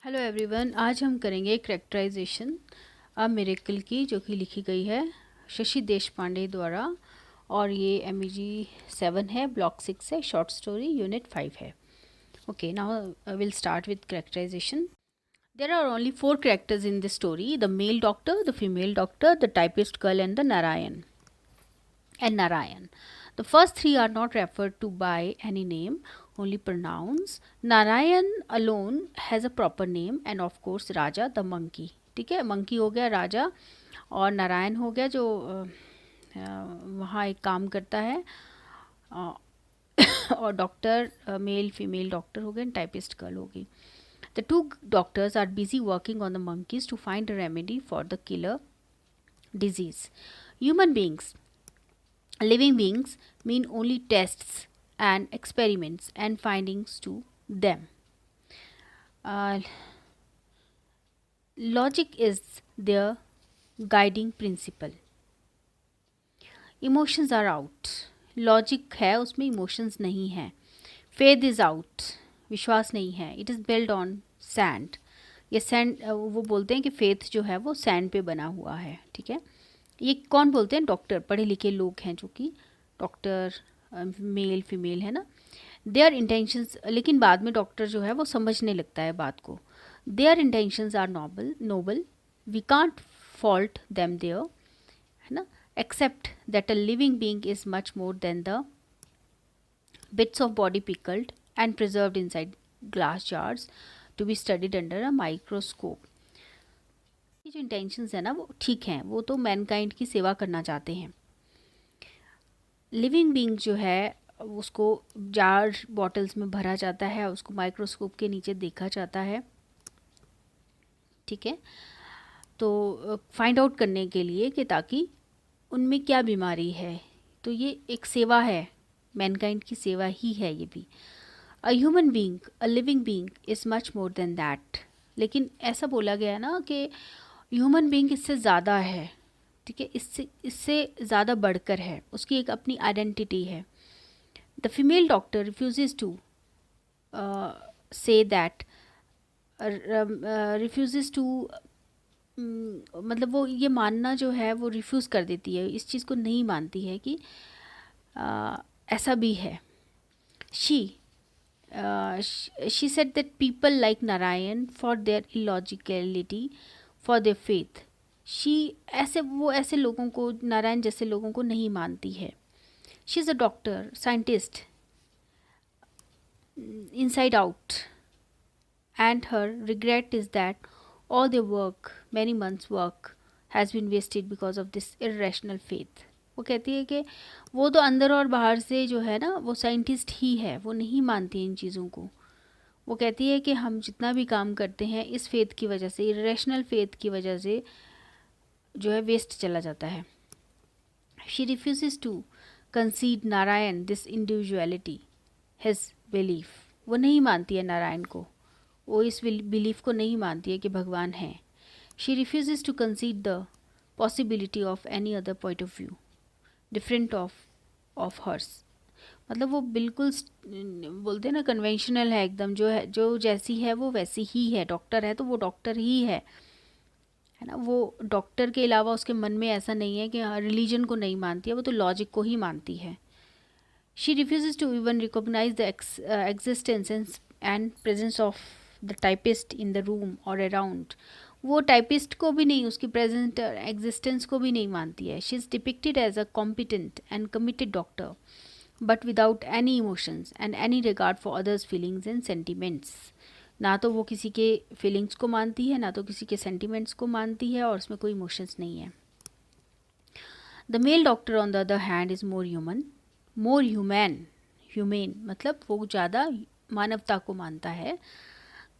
Hello everyone, आज हम करेंगे करेक्टराइजेशन अ मिरेकल की, जो कि लिखी गई है शशि देशपांडे द्वारा। और ये MEG 7 है, ब्लॉक 6 है, शॉर्ट स्टोरी यूनिट 5 है। Okay, now will start with characterization. There are only 4 characters in this story: the male doctor, the female doctor, the typist girl, and the Narayan. The first three are not referred to by any name, only pronouns. Narayan alone has a proper name, and of course Raja the monkey. ठीक है, monkey हो गया राजा, और नारायण हो गया जो वहाँ एक काम करता है, और डॉक्टर मेल फीमेल डॉक्टर हो गए, टाइपिस्ट गर्ल होगी. The two doctors are busy working on the monkeys to find a remedy for the killer disease. Human beings, living beings, mean only tests and experiments and findings to them. Uh, Logic is their guiding principle. Emotions are out. Logic है, उसमें emotions नहीं है. Faith is out, विश्वास नहीं है. It is build on sand. ये sand, वो बोलते हैं कि फेथ जो है वो सैंड पे बना हुआ है. ठीक है, ये कौन बोलते हैं? डॉक्टर, पढ़े लिखे लोग हैं, जो कि डॉक्टर मेल फीमेल है ना. देयर इंटेंशंस, लेकिन बाद में डॉक्टर जो है वो समझने लगता है बात को. Their intentions are noble, we can't fault them there, है ना. Except that a living being is much more than the bits of body pickled and preserved inside glass jars to be studied under a microscope. ये जो intentions है ना वो ठीक हैं, वो तो मैनकाइंड की सेवा करना चाहते हैं. लिविंग बीइंग जो है उसको जार बॉटल्स में भरा जाता है, उसको माइक्रोस्कोप के नीचे देखा जाता है. ठीक है, तो फाइंड आउट करने के लिए कि ताकि उनमें क्या बीमारी है. तो ये एक सेवा है, मैनकाइंड की सेवा ही है ये भी. A human being, a living being is much more then that. लेकिन ऐसा बोला गया ना कि ह्यूमन बीइंग इससे ज़्यादा है. ठीक है, इससे ज़्यादा बढ़कर है, उसकी एक अपनी आइडेंटिटी है. The female doctor refuse to say that, refuse to, मतलब वो ये मानना जो है वो रिफ्यूज़ कर देती है, इस चीज़ को नहीं मानती है कि ऐसा भी है. She said that people like Narayan for their illogicality, for their faith. वो ऐसे लोगों को, नारायण जैसे लोगों को नहीं मानती है. She is a doctor, scientist, inside out, and her regret is that all their work, many months' work, has been wasted because of this irrational faith. वो कहती है कि वो तो अंदर और बाहर से जो है ना वो साइंटिस्ट ही है, वो नहीं मानती इन चीज़ों को. वो कहती है कि हम जितना भी काम करते हैं इस फेथ की वजह से, इरेशनल फेथ की वजह से जो है वेस्ट चला जाता है. She refuse to concede Narayan this individuality, his belief. वो नहीं मानती है नारायण को, वो इस बिलीफ को नहीं मानती है कि भगवान है. She refuse to concede the possibility of any other point of view different of hers. मतलब वो बिल्कुल बोलते हैं ना कन्वेंशनल है एकदम, जो है जो जैसी है वो वैसी ही है. डॉक्टर है तो वो डॉक्टर ही है ना. वो डॉक्टर के अलावा उसके मन में ऐसा नहीं है कि हाँ रिलीजन को नहीं मानती है, वो तो लॉजिक को ही मानती है. She refuse to even recognize the existence and presence of the typist in the room और अराउंड. वो टाइपिस्ट को भी नहीं, उसकी प्रेजेंट एग्जिस्टेंस को भी नहीं मानती है. She is depicted as a competent and committed doctor, but without any emotions and any regard for others feelings and sentiments. ना तो वो किसी के फीलिंग्स को मानती है, ना तो किसी के सेंटिमेंट्स को मानती है, और उसमें कोई इमोशंस नहीं है. The male doctor on the other hand is more humane, मतलब वो ज़्यादा मानवता को मानता है.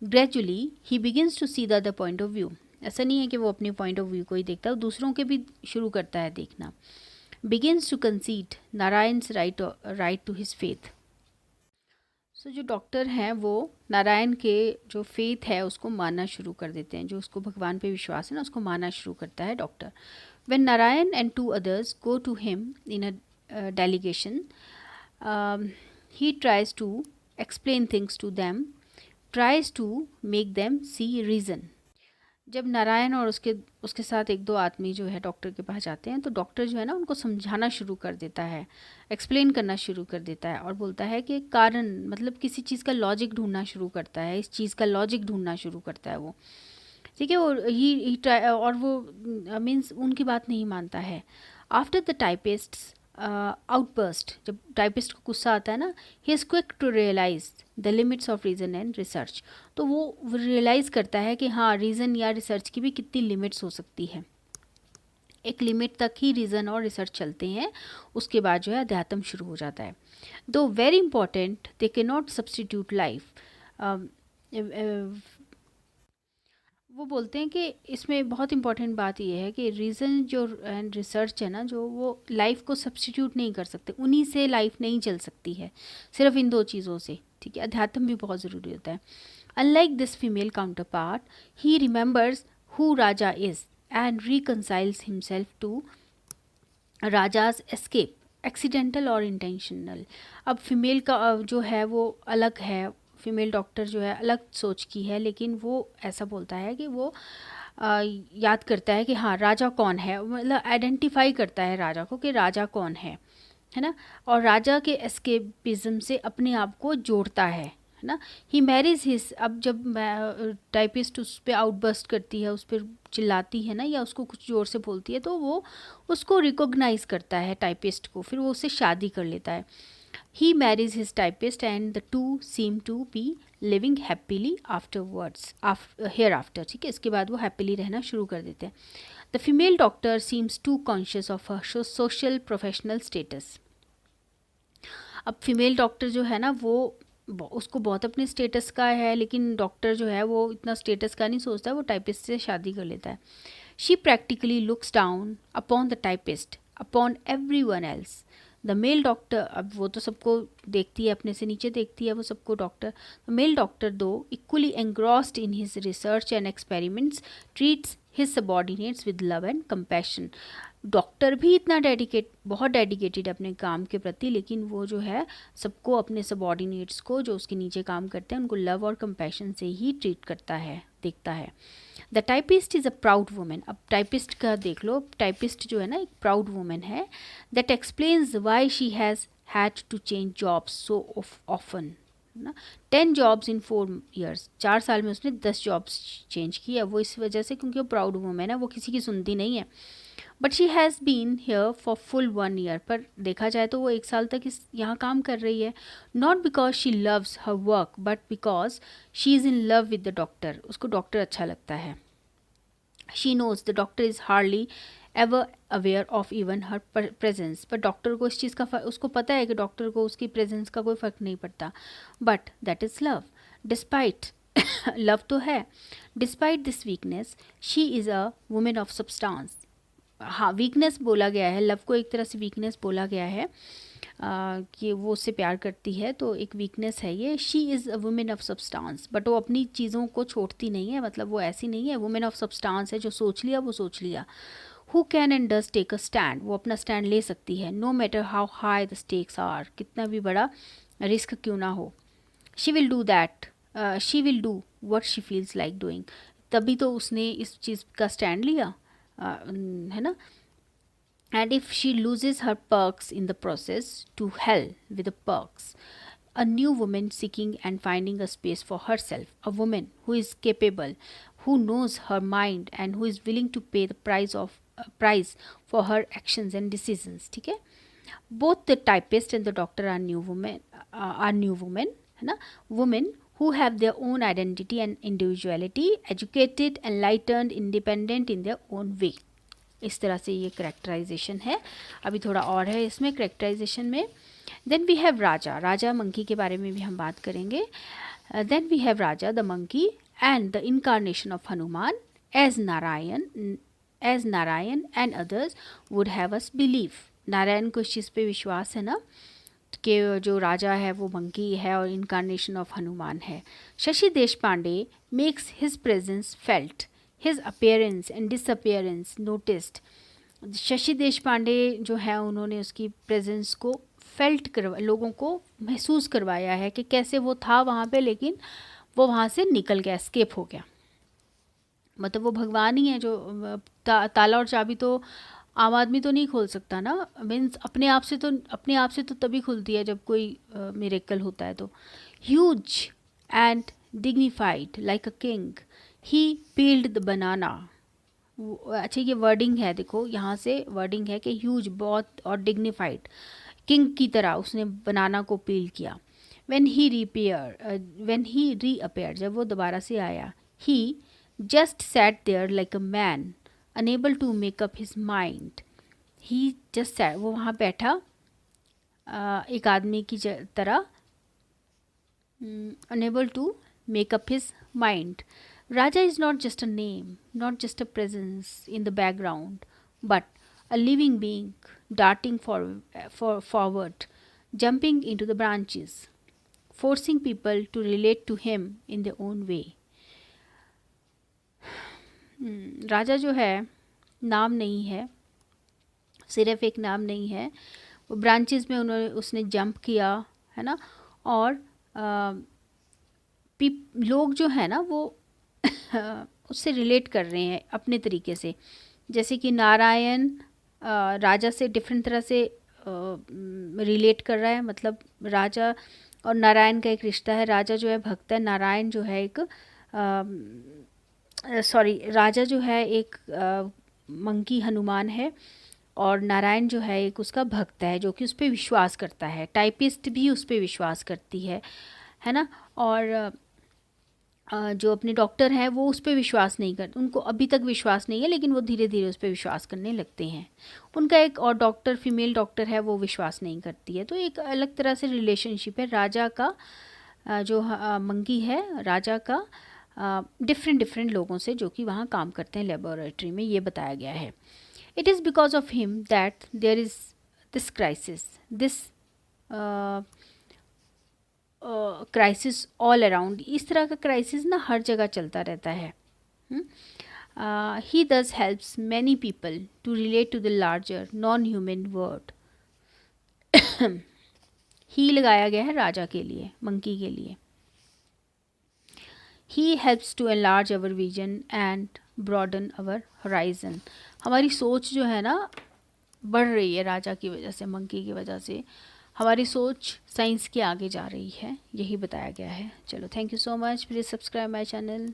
Gradually he begins to see the other point of view. ऐसा नहीं है कि वो अपने पॉइंट ऑफ व्यू को ही देखता है, दूसरों के भी शुरू करता है देखना. Begins to concede Narayan's right to his faith. So जो डॉक्टर हैं वो नारायण के जो फेथ है उसको मानना शुरू कर देते हैं, जो उसको भगवान पे विश्वास है ना उसको मानना शुरू करता है doctor. When Narayan and 2 others go to him in a delegation, he tries to explain things to them tries to make them see reason. जब नारायण और उसके साथ एक दो आदमी जो है डॉक्टर के पास जाते हैं, तो डॉक्टर जो है ना उनको समझाना शुरू कर देता है, एक्सप्लेन करना शुरू कर देता है और बोलता है कि कारण मतलब किसी चीज़ का लॉजिक ढूंढना शुरू करता है, इस चीज़ का लॉजिक ढूंढना शुरू करता है वो, ठीक है। और ही ट्राई, और वो मीन्स उनकी बात नहीं मानता है। आफ्टर द टाइपिस्ट आउटबर्स्ट, जब टाइपिस्ट को गुस्सा आता है ना, he is quick to realize the limits of reason and research. तो वो रियलाइज़ करता है कि हाँ, रीज़न या रिसर्च की भी कितनी लिमिट्स हो सकती है। एक लिमिट तक ही रीज़न और रिसर्च चलते हैं, उसके बाद जो है अध्यात्म शुरू हो जाता है। दो very important, they can not substitute life. वो बोलते हैं कि इसमें बहुत इंपॉर्टेंट बात यह है कि रीज़न जो एंड रिसर्च है ना, जो वो लाइफ को सब्सटीट्यूट नहीं कर सकते, उन्हीं से लाइफ नहीं चल सकती है, सिर्फ इन दो चीज़ों से, ठीक है। अध्यात्म भी बहुत ज़रूरी होता है। Unlike this female counterpart, he remembers who Raja is and reconciles himself to Raja's escape, accidental और इंटेंशनल। अब फीमेल का जो है वो अलग है, फीमेल डॉक्टर जो है अलग सोच की है, लेकिन वो ऐसा बोलता है कि वो याद करता है कि हाँ, राजा कौन है, मतलब आइडेंटिफाई करता है राजा को कि राजा कौन है ना, और राजा के एस्केपिज्म से अपने आप को जोड़ता है ना। ही मैरिज हिज, अब जब टाइपिस्ट उस पर आउटबर्स्ट करती है, उस पर चिल्लाती है ना, या उसको कुछ ज़ोर से बोलती है, तो वो उसको रिकॉग्नाइज करता है टाइपिस्ट को, फिर वो उससे शादी कर लेता है। He marries his typist and the two seem to be living happily afterwards, hereafter, ठीक है। इसके बाद वो happily रहना शुरू कर देते हैं। The female doctor seems too conscious of her social professional status. अब फीमेल डॉक्टर जो है ना, वो उसको बहुत अपने स्टेटस का है, लेकिन डॉक्टर जो है वो इतना स्टेटस का नहीं सोचता, वो टाइपिस्ट से शादी कर लेता है। She practically looks down upon the typist, upon every one else. The male doctor, अब वो तो सबको देखती है, अपने से नीचे देखती है वो सबको डॉक्टर। द मेल डॉक्टर दो equally engrossed in his research and experiments treats his subordinates with love and compassion. Doctor भी इतना बहुत डेडिकेटेड अपने काम के प्रति, लेकिन वो जो है सबको, अपने सबॉर्डिनेट्स को जो उसके नीचे काम करते हैं, उनको लव और कंपैशन से ही ट्रीट करता है, देखता है। The typist is a proud woman. अब टाइपिस्ट का देख लो, टाइपिस्ट जो है ना एक प्राउड वुमेन है। That explains why she has had to change jobs so often ना। 10 जॉब्स इन 4 ईयर्स, 4 साल में उसने 10 जॉब्स चेंज की है। वो इस वजह से क्योंकि वो प्राउड वुमेन है, वो किसी की सुनती नहीं है। But she has been here for full 1 year, पर देखा जाए तो वो 1 साल तक यहाँ काम कर रही है। Not because she loves her work, but because she is in love with the doctor. उसको डॉक्टर अच्छा लगता है। She knows the doctor is hardly ever aware of even her presence, पर डॉक्टर को इस चीज़ का उसको पता है कि डॉक्टर को उसकी प्रेजेंस का कोई फ़र्क नहीं पड़ता। But that is love, despite love तो है। Despite this weakness she is a women of substance. हाँ, वीकनेस बोला गया है, लव को एक तरह से वीकनेस बोला गया है, कि वो उससे प्यार करती है, तो एक वीकनेस है ये। She is a women of substance, but वो अपनी चीज़ों को छोड़ती नहीं है, मतलब वो ऐसी नहीं है। वुमेन ऑफ सब्सटेंस है, जो सोच लिया वो सोच लिया। Who can and does take a stand, वो अपना स्टैंड ले सकती है। No matter how high the stakes are, कितना भी बड़ा रिस्क क्यों ना हो। She will do that, she will do what she feels like doing, तभी तो उसने इस चीज़ का स्टैंड लिया, है ना। And if she loses her perks in the process, to hell with the perks. A new woman seeking and finding a space for herself, a woman who is capable, who knows her mind and who is willing to pay the price for her actions and decisions, ठीक है। Both the typist and the doctor are new women, है ना, women who have their own identity and individuality, educated, enlightened, independent in their own way। इस तरह से ये characterisation है। अभी थोड़ा और है इसमें करेक्टराइजेशन में। Then we have Raja, Raja monkey के बारे में भी हम बात करेंगे। Then we have Raja the monkey and the incarnation of Hanuman as Narayan and others would have us believe. Narayan को इस चीज़ पे विश्वास है ना कि जो राजा है वो मंकी है और इनकारनेशन ऑफ हनुमान है। Shashi Deshpande makes his presence felt, his appearance and disappearance noticed. Shashi Deshpande जो है, उन्होंने उसकी प्रेजेंस को फेल्ट लोगों को महसूस करवाया है कि कैसे वो था वहाँ पे, लेकिन वो वहाँ से निकल गया, एस्केप हो गया। मतलब वो भगवान ही है जो ताला और चाबी तो आम आदमी तो नहीं खोल सकता ना, मीन्स अपने आप से तो तभी खुलती है जब कोई मिरेकल होता है। तो huge and dignified like a king he peeled the banana. अच्छा ये वर्डिंग है, देखो यहाँ से वर्डिंग है कि ह्यूज बहुत और डिग्निफाइड, किंग की तरह उसने बनाना को पील किया। व्हेन ही रीअपेयर, जब वो दोबारा से आया, he just sat there like a man unable to make up his mind. He just sat, वो वहाँ बैठा एक आदमी की तरह, unable to make up his mind. Raja is not just a name, not just a presence in the background, but a living being darting forward, jumping into the branches, forcing people to relate to him in their own way. राजा जो है नाम नहीं है, सिर्फ एक नाम नहीं है, वो ब्रांचेस में उसने जंप किया है ना, और लोग जो है ना वो उससे रिलेट कर रहे हैं अपने तरीके से। जैसे कि नारायण राजा से डिफरेंट तरह से रिलेट कर रहा है, मतलब राजा और नारायण का एक रिश्ता है। राजा जो है भक्त है, नारायण जो है एक राजा जो है एक मंकी हनुमान है, और नारायण जो है एक उसका भक्त है जो कि उस पर विश्वास करता है। टाइपिस्ट भी उस पर विश्वास करती है ना। और जो अपने डॉक्टर हैं वो उस पर विश्वास नहीं करते, उनको अभी तक विश्वास नहीं है, लेकिन वो धीरे धीरे उस पर विश्वास करने लगते हैं। उनका एक और डॉक्टर, फीमेल डॉक्टर है, वो विश्वास नहीं करती है। तो एक अलग तरह से रिलेशनशिप है राजा का, जो मंकी है राजा का, डिफरेंट लोगों से जो कि वहाँ काम करते हैं लेबोरेटरी में, ये बताया गया है। It is because of him that there is this crisis, this crisis all around. इस तरह का क्राइसिस ना हर जगह चलता रहता है। He this helps many people to relate to the larger non human world. ही लगाया गया है राजा के लिए, मंकी के लिए। He helps to enlarge our vision and broaden our horizon. हमारी सोच जो है ना बढ़ रही है राजा की वजह से, मंकी की वजह से हमारी सोच साइंस के आगे जा रही है, यही बताया गया है। चलो, thank you so much, please subscribe my channel.